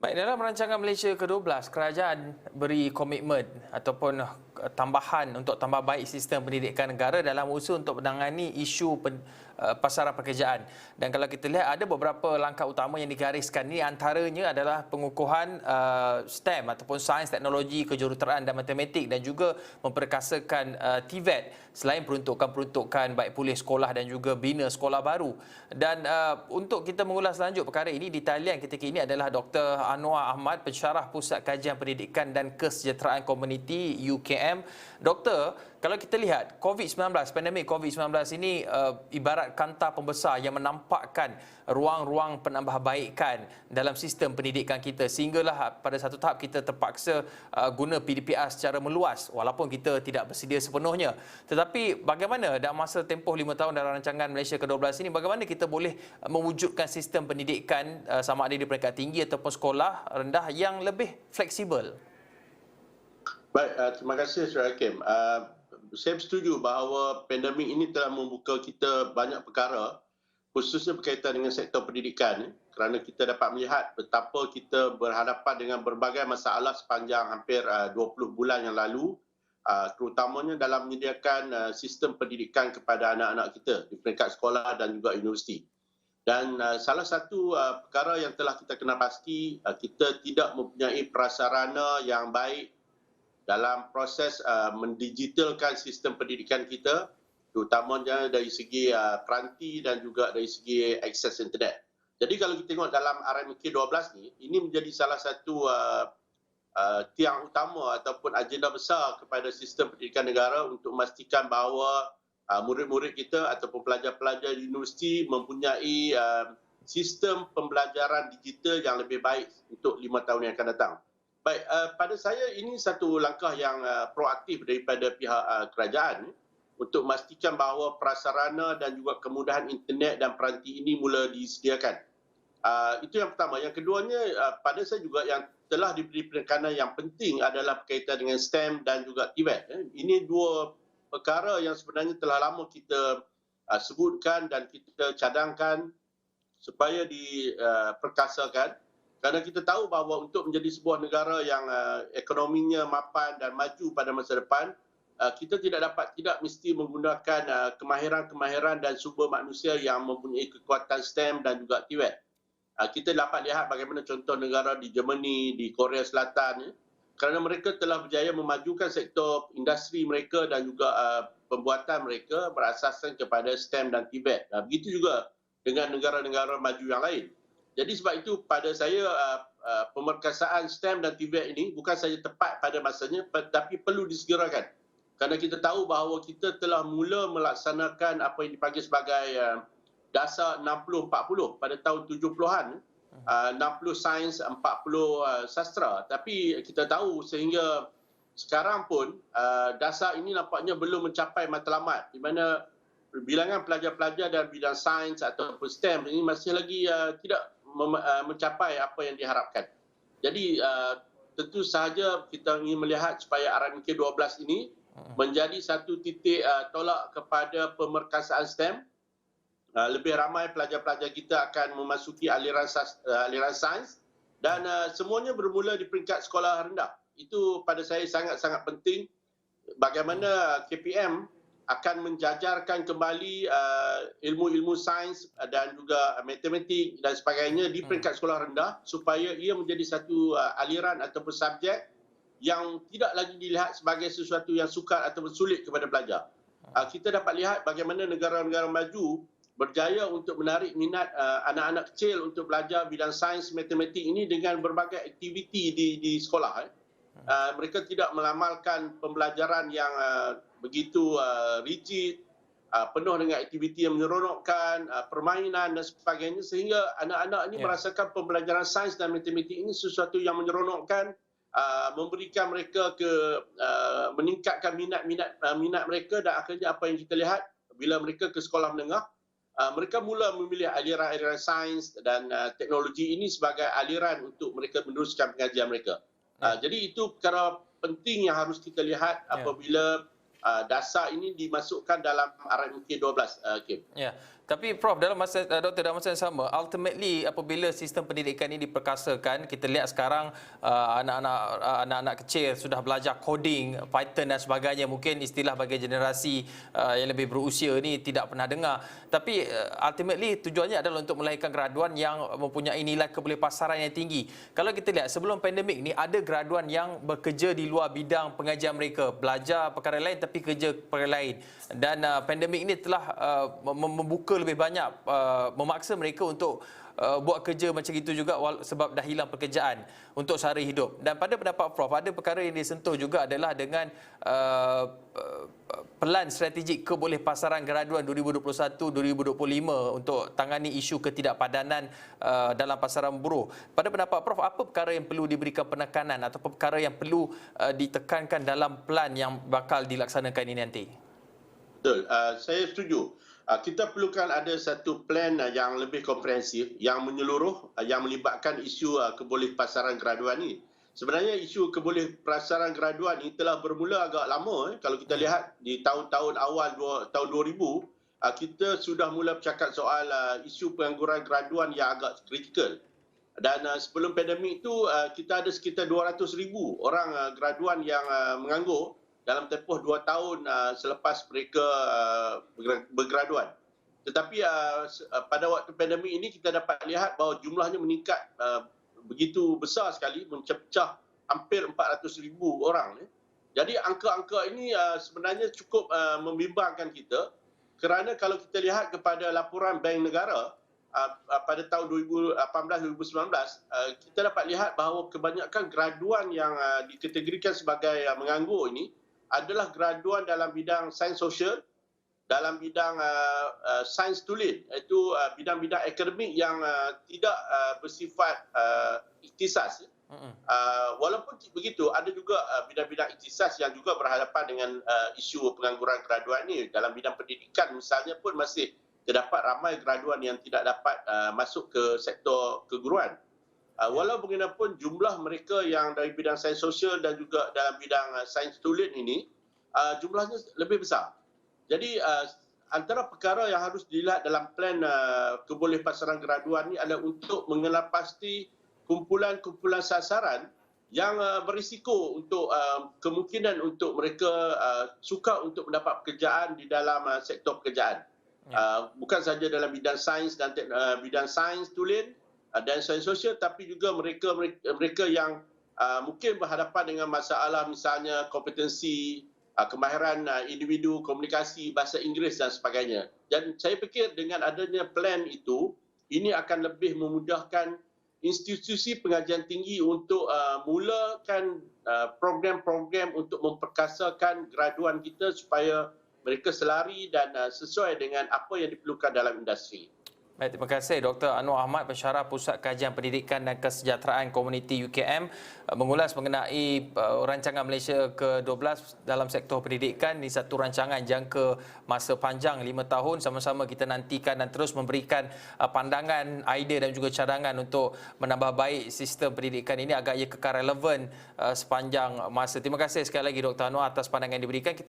Baik, dalam rancangan Malaysia ke-12, kerajaan beri komitmen ataupun tambahan untuk tambah baik sistem pendidikan negara dalam usaha untuk menangani isu pasaran pekerjaan. Dan kalau kita lihat ada beberapa langkah utama yang digariskan. Ini antaranya adalah pengukuhan STEM ataupun sains, teknologi, kejuruteraan dan matematik dan juga memperkasakan TVET selain peruntukan-peruntukan baik pulih sekolah dan juga bina sekolah baru. Dan untuk kita mengulas lanjut perkara ini di talian ketika ini adalah Dr. Anwar Ahmad, pensyarah Pusat Kajian Pendidikan dan Kesejahteraan Komuniti UKM. Doktor, kalau kita lihat COVID-19, pandemik COVID-19 ini ibarat kanta pembesar yang menampakkan ruang-ruang penambahbaikan dalam sistem pendidikan kita sehinggalah pada satu tahap kita terpaksa guna PDPR secara meluas walaupun kita tidak bersedia sepenuhnya. Tetapi bagaimana dalam masa tempoh 5 tahun dalam rancangan Malaysia ke-12 ini, bagaimana kita boleh mewujudkan sistem pendidikan sama ada di peringkat tinggi ataupun sekolah rendah yang lebih fleksibel? Baik, terima kasih Saudara Hakim. Saya setuju bahawa pandemik ini telah membuka kita banyak perkara, khususnya berkaitan dengan sektor pendidikan, kerana kita dapat melihat betapa kita berhadapan dengan berbagai masalah sepanjang hampir 20 bulan yang lalu, terutamanya dalam menyediakan sistem pendidikan kepada anak-anak kita di peringkat sekolah dan juga universiti. Dan salah satu perkara yang telah kita kenal pasti, kita tidak mempunyai prasarana yang baik dalam proses mendigitalkan sistem pendidikan kita, terutamanya dari segi peranti dan juga dari segi akses internet. Jadi kalau kita tengok dalam RMK 12 ni, ini menjadi salah satu tiang utama ataupun agenda besar kepada sistem pendidikan negara untuk memastikan bahawa murid-murid kita ataupun pelajar-pelajar di universiti mempunyai sistem pembelajaran digital yang lebih baik untuk 5 tahun yang akan datang. Baik, pada saya ini satu langkah yang proaktif daripada pihak kerajaan untuk memastikan bahawa prasarana dan juga kemudahan internet dan peranti ini mula disediakan. Itu yang pertama. Yang keduanya, pada saya juga yang telah diberi penekanan yang penting adalah berkaitan dengan STEM dan juga TVET. Ini dua perkara yang sebenarnya telah lama kita sebutkan dan kita cadangkan supaya diperkasakan. Kerana kita tahu bahawa untuk menjadi sebuah negara yang ekonominya mapan dan maju pada masa depan, kita tidak mesti menggunakan kemahiran-kemahiran dan sumber manusia yang mempunyai kekuatan STEM dan juga TVET. Kita dapat lihat bagaimana contoh negara di Germany, di Korea Selatan, kerana mereka telah berjaya memajukan sektor industri mereka dan juga pembuatan mereka berasaskan kepada STEM dan TVET. Begitu juga dengan negara-negara maju yang lain. Jadi sebab itu pada saya pemerkasaan STEM dan TVET ini bukan saja tepat pada masanya tetapi perlu disegerakan. Kerana kita tahu bahawa kita telah mula melaksanakan apa yang dipanggil sebagai dasar 60-40 pada tahun 70-an. 60 sains, 40 sastra. Tapi kita tahu sehingga sekarang pun dasar ini nampaknya belum mencapai matlamat di mana bilangan pelajar-pelajar dalam bidang sains ataupun STEM ini masih lagi tidak mencapai apa yang diharapkan. Jadi tentu sahaja kita ingin melihat supaya RMK 12 ini menjadi satu titik tolak kepada pemerkasaan STEM. Lebih ramai pelajar-pelajar kita akan memasuki aliran sains dan semuanya bermula di peringkat sekolah rendah. Itu pada saya sangat-sangat penting bagaimana KPM akan menjajarkan kembali ilmu-ilmu sains dan juga matematik dan sebagainya di peringkat sekolah rendah supaya ia menjadi satu aliran ataupun subjek yang tidak lagi dilihat sebagai sesuatu yang sukar ataupun sulit kepada pelajar. Kita dapat lihat bagaimana negara-negara maju berjaya untuk menarik minat anak-anak kecil untuk belajar bidang sains matematik ini dengan berbagai aktiviti di sekolah. Mereka tidak mengamalkan pembelajaran yang begitu rigid, penuh dengan aktiviti yang menyeronokkan, permainan dan sebagainya sehingga anak-anak ini merasakan pembelajaran sains dan matematik ini sesuatu yang menyeronokkan, memberikan mereka meningkatkan minat mereka dan akhirnya apa yang kita lihat bila mereka ke sekolah menengah, mereka mula memilih aliran-aliran sains dan teknologi ini sebagai aliran untuk mereka meneruskan pengajian mereka. Jadi itu perkara penting yang harus kita lihat apabila dasar ini dimasukkan dalam RMK 12, Kim. Ya. Tapi Prof, dalam masa Doktor, dalam masa yang sama, ultimately apabila sistem pendidikan ini diperkasakan, kita lihat sekarang anak-anak kecil sudah belajar coding, Python dan sebagainya. Mungkin istilah bagi generasi yang lebih berusia ni tidak pernah dengar. Tapi ultimately tujuannya adalah untuk melahirkan graduan yang mempunyai nilai kebolehpasaran yang tinggi. Kalau kita lihat sebelum pandemik ni, ada graduan yang bekerja di luar bidang pengajian mereka, belajar perkara lain tapi kerja perkara lain. Dan pandemik ini telah membuka lebih banyak, memaksa mereka untuk buat kerja macam itu juga sebab dah hilang pekerjaan untuk sehari hidup. Dan pada pendapat Prof, ada perkara yang disentuh juga adalah dengan pelan strategik kebolehpasaran graduan 2021-2025 untuk tangani isu ketidakpadanan dalam pasaran buruh. Pada pendapat Prof, apa perkara yang perlu diberikan penekanan atau perkara yang perlu ditekankan dalam pelan yang bakal dilaksanakan ini nanti? Betul, saya setuju. Kita perlukan ada satu plan yang lebih komprehensif, yang menyeluruh, yang melibatkan isu kebolehpasaran graduan ini. Sebenarnya isu kebolehpasaran graduan ini telah bermula agak lama. Kalau kita lihat di tahun-tahun awal tahun 2000, kita sudah mula bercakap soal isu pengangguran graduan yang agak kritikal. Dan sebelum pandemik itu, kita ada sekitar 200,000 orang graduan yang menganggur dalam tempoh 2 tahun selepas mereka bergraduan. Tetapi pada waktu pandemik ini kita dapat lihat bahawa jumlahnya meningkat begitu besar sekali, mencecah hampir 400,000 orang. Jadi angka-angka ini sebenarnya cukup membimbangkan kita, kerana kalau kita lihat kepada laporan Bank Negara pada tahun 2018-2019, kita dapat lihat bahawa kebanyakan graduan yang dikategorikan sebagai menganggur ini adalah graduan dalam bidang sains sosial, dalam bidang sains tulen, iaitu bidang-bidang akademik yang tidak bersifat ikhtisas. Walaupun begitu, ada juga bidang-bidang ikhtisas yang juga berhadapan dengan isu pengangguran graduan ini. Dalam bidang pendidikan misalnya pun masih terdapat ramai graduan yang tidak dapat masuk ke sektor keguruan. Walau bagaimanapun jumlah mereka yang dari bidang sains sosial dan juga dalam bidang sains tulen ini jumlahnya lebih besar. Jadi antara perkara yang harus dilihat dalam plan kebolehpasaran graduan ini adalah untuk mengenal pasti kumpulan-kumpulan sasaran yang berisiko untuk kemungkinan untuk mereka sukar untuk mendapat pekerjaan di dalam sektor pekerjaan. Bukan saja dalam bidang sains dan bidang sains tulen dan sains sosial, tapi juga mereka yang mungkin berhadapan dengan masalah misalnya kompetensi, kemahiran individu, komunikasi, bahasa Inggeris dan sebagainya. Dan saya fikir dengan adanya plan itu, ini akan lebih memudahkan institusi pengajian tinggi untuk mulakan program-program untuk memperkasakan graduan kita supaya mereka selari dan sesuai dengan apa yang diperlukan dalam industri. Baik, terima kasih Dr. Anwar Ahmad, Pensyarah Pusat Kajian Pendidikan dan Kesejahteraan Komuniti UKM, mengulas mengenai rancangan Malaysia ke-12 dalam sektor pendidikan. Ini satu rancangan jangka masa panjang 5 tahun. Sama-sama kita nantikan dan terus memberikan pandangan, idea dan juga cadangan untuk menambah baik sistem pendidikan ini agar ia kekal relevan sepanjang masa. Terima kasih sekali lagi Dr. Anwar atas pandangan yang diberikan.